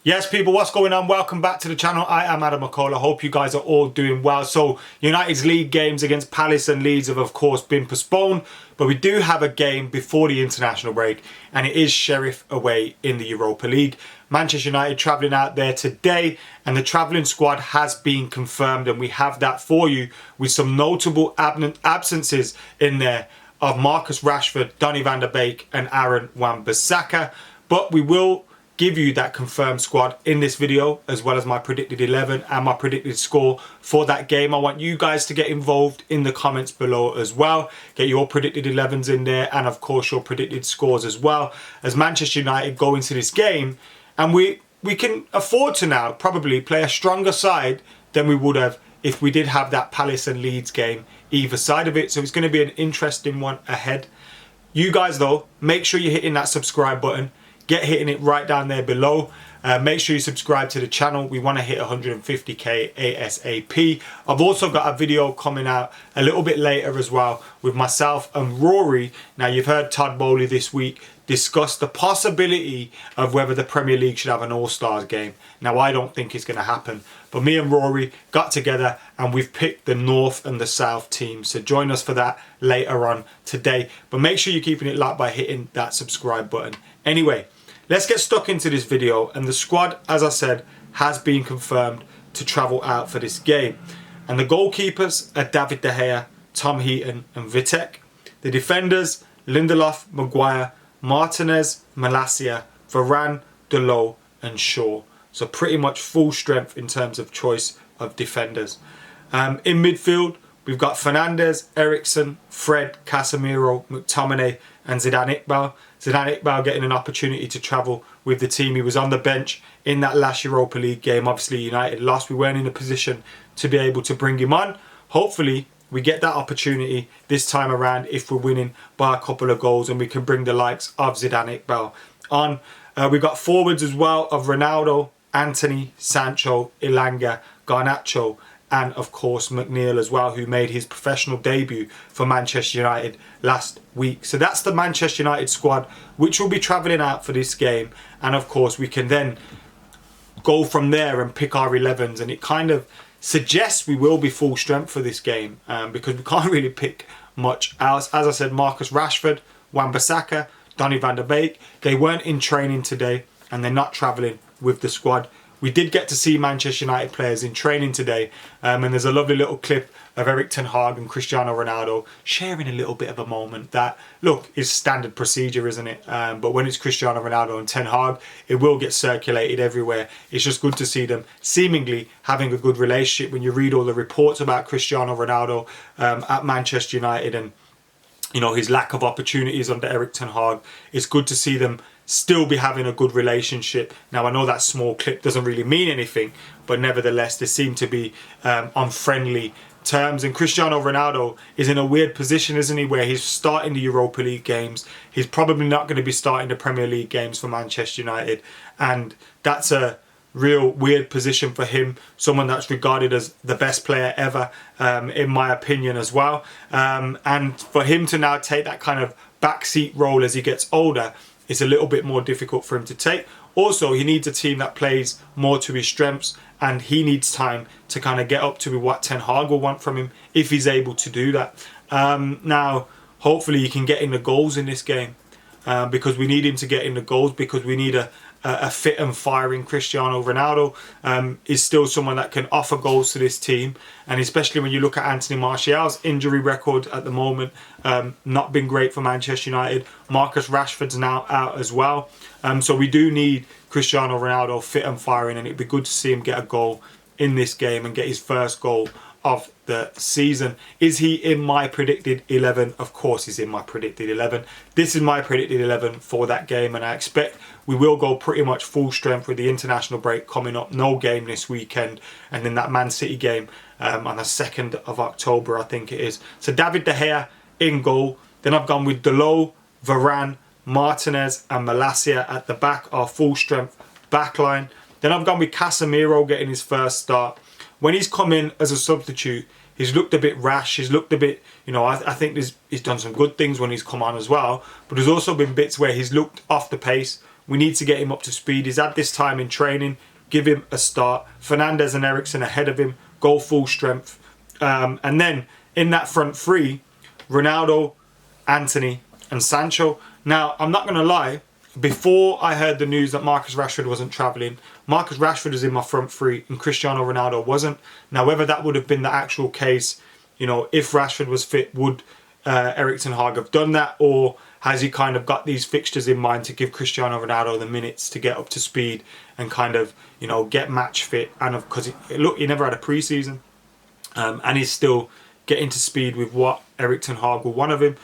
Yes, people, what's going on? Welcome back to the channel. I am AdamMcKola. Hope you guys are all doing well. So, United's league games against Palace and Leeds have, of course, been postponed. But we do have a game before the international break, and it is Sheriff away in the Europa League. Manchester United travelling out there today, and the travelling squad has been confirmed, and we have that for you with some notable absences in there of Marcus Rashford, Donny van der Beek, and Aaron Wan-Bissaka. But we will give you that confirmed squad in this video, as well as my predicted 11 and my predicted score for that game. I want you guys to get involved in the comments below as well. Get your predicted 11s in there, and of course your predicted scores as well, as Manchester United go into this game, and we can afford to now probably play a stronger side than we would have if we did have that Palace and Leeds game either side of it. So it's going to be an interesting one ahead. You guys though, make sure you're hitting that subscribe button. Get hitting it right down there below. Make sure you subscribe to the channel. We want to hit 150k ASAP. I've also got a video coming out a little bit later as well with myself and Rory. Now, you've heard Todd Bowley this week discuss the possibility of whether the Premier League should have an All-Stars game. Now, I don't think it's going to happen, but me and Rory got together and we've picked the North and the South teams. So join us for that later on today. But make sure you're keeping it locked by hitting that subscribe button. Anyway, let's get stuck into this video, and the squad, as I said, has been confirmed to travel out for this game. And the goalkeepers are David De Gea, Tom Heaton and Vitek. The defenders, Lindelof, Maguire, Martinez, Malacia, Varane, Delot and Shaw. So pretty much full strength in terms of choice of defenders. In midfield, we've got Fernandes, Eriksen, Fred, Casemiro, McTominay and Zidane Iqbal. Zidane Iqbal getting an opportunity to travel with the team. He was on the bench in that last Europa League game. Obviously United lost. We weren't in a position to be able to bring him on. Hopefully we get that opportunity this time around if we're winning by a couple of goals, and we can bring the likes of Zidane Iqbal on. We've got forwards as well of Ronaldo, Anthony, Sancho, Ilanga, Garnacho, and of course McNeil as well, who made his professional debut for Manchester United last week. So that's the Manchester United squad, which will be travelling out for this game. And of course we can then go from there and pick our 11s, and it kind of suggests we will be full strength for this game, because we can't really pick much else. As I said, Marcus Rashford, Wan-Bissaka, Donny van der Beek, they weren't in training today and they're not travelling with the squad. We did get to see Manchester United players in training today, and there's a lovely little clip of Erik ten Hag and Cristiano Ronaldo sharing a little bit of a moment that, look, is standard procedure, isn't it? But when it's Cristiano Ronaldo and Ten Hag, it will get circulated everywhere. It's just good to see them seemingly having a good relationship. When you read all the reports about Cristiano Ronaldo at Manchester United and, you know, his lack of opportunities under Erik ten Hag, it's good to see them still be having a good relationship. Now, I know that small clip doesn't really mean anything, but nevertheless they seem to be on friendly terms. And Cristiano Ronaldo is in a weird position, isn't he, where he's starting the Europa League games. He's probably not going to be starting the Premier League games for Manchester United, and that's a real weird position for him, someone that's regarded as the best player ever, in my opinion as well. And for him to now take that kind of backseat role as he gets older, it's a little bit more difficult for him to take. Also, he needs a team that plays more to his strengths, and he needs time to kind of get up to what Ten Hag will want from him if he's able to do that. Now, hopefully he can get in the goals in this game, because we need him to get in the goals, because we need a fit and firing Cristiano Ronaldo. Is still someone that can offer goals to this team, and especially when you look at Anthony Martial's injury record at the moment, not been great for Manchester United. Marcus Rashford's now out as well, so we do need Cristiano Ronaldo fit and firing, and it'd be good to see him get a goal in this game and get his first goal of the season. Is he in my predicted 11? Of course he's in my predicted 11. This is my predicted 11 for that game, and I expect we will go pretty much full strength with the international break coming up. No game this weekend, and then that Man City game on the 2nd of October, I think it is. So David De Gea in goal. Then I've gone with Delot, Varane, Martinez and Malacia at the back, our full strength back line. Then I've gone with Casemiro getting his first start. When he's come in as a substitute, he's looked a bit rash. He's looked a bit, you know, I think he's done some good things when he's come on as well. But there's also been bits where he's looked off the pace We need to get him up to speed. He's had this time in training. Give him a start. Fernandes and Eriksen ahead of him. Go full strength. And then in that front three, Ronaldo, Antony and Sancho. Now, I'm not going to lie. Before I heard the news that Marcus Rashford wasn't travelling, Marcus Rashford was in my front three and Cristiano Ronaldo wasn't. Now, whether that would have been the actual case, you know, if Rashford was fit, would Erik ten Hag have done that? Or has he kind of got these fixtures in mind to give Cristiano Ronaldo the minutes to get up to speed and kind of, you know, get match fit? And because, look, he never had a pre-season. And he's still getting to speed with what Erik ten Hag will want of him.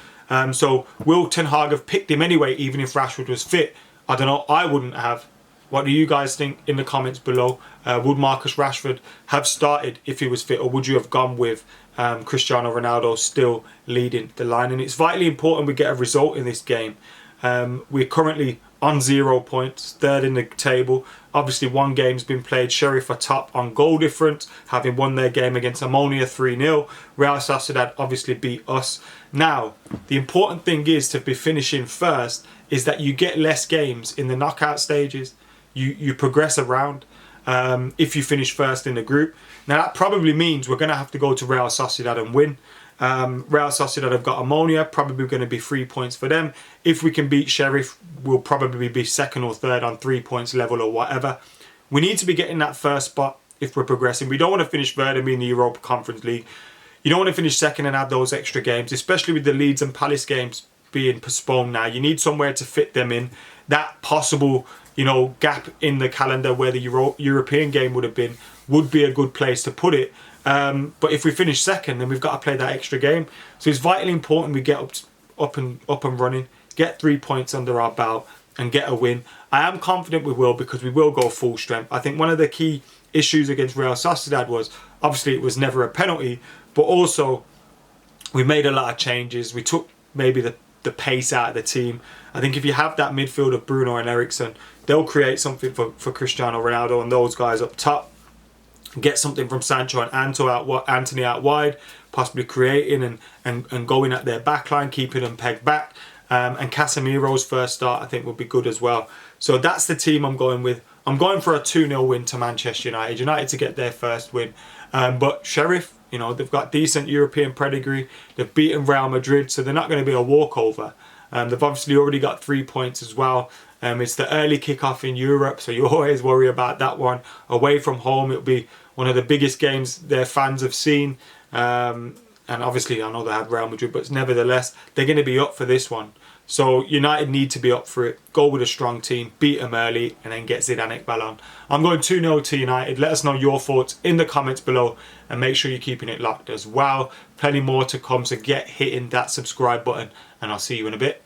So will Ten Hag have picked him anyway, even if Rashford was fit? I don't know. I wouldn't have. What do you guys think in the comments below? Would Marcus Rashford have started if he was fit, or would you have gone with Cristiano Ronaldo still leading the line? And it's vitally important we get a result in this game. We're currently on 0 points, third in the table. Obviously, one game's been played. Sheriff are top on goal difference, having won their game against Ammonia 3-0. Real Sociedad obviously beat us. Now, the important thing is to be finishing first is that you get less games in the knockout stages. You progress around if you finish first in the group. Now, that probably means we're going to have to go to Real Sociedad and win. Real Sociedad have got Ammonia, probably going to be 3 points for them. If we can beat Sheriff, we'll probably be second or third on 3 points level or whatever. We need to be getting that first spot if we're progressing. We don't want to finish third and be in the Europa Conference League. You don't want to finish second and have those extra games, especially with the Leeds and Palace games being postponed now. You need somewhere to fit them in. That possible, you know, gap in the calendar where the European game would have been would be a good place to put it. But if we finish second, then we've got to play that extra game. So it's vitally important we get up and running, get 3 points under our belt and get a win. I am confident we will, because we will go full strength. I think one of the key issues against Real Sociedad was, obviously it was never a penalty, but also we made a lot of changes. We took maybe the pace out of the team. I think if you have that midfield of Bruno and Eriksen, they'll create something for Cristiano Ronaldo and those guys up top. Get something from Sancho and Antony out wide, possibly creating and going at their backline, keeping them pegged back. And Casemiro's first start, I think, would be good as well. So that's the team I'm going with. I'm going for a 2-0 win to Manchester United. United to get their first win. But Sheriff, you know, they've got decent European pedigree. They've beaten Real Madrid, so they're not going to be a walkover. They've obviously already got 3 points as well. It's the early kickoff in Europe, so you always worry about that one. Away from home, it'll be one of the biggest games their fans have seen. And obviously, I know they have Real Madrid, but nevertheless, they're going to be up for this one. So United need to be up for it. Go with a strong team, beat them early, and then get Zidane Iqbal. I'm going 2-0 to United. Let us know your thoughts in the comments below, and make sure you're keeping it locked as well. Plenty more to come, so get hitting that subscribe button, and I'll see you in a bit.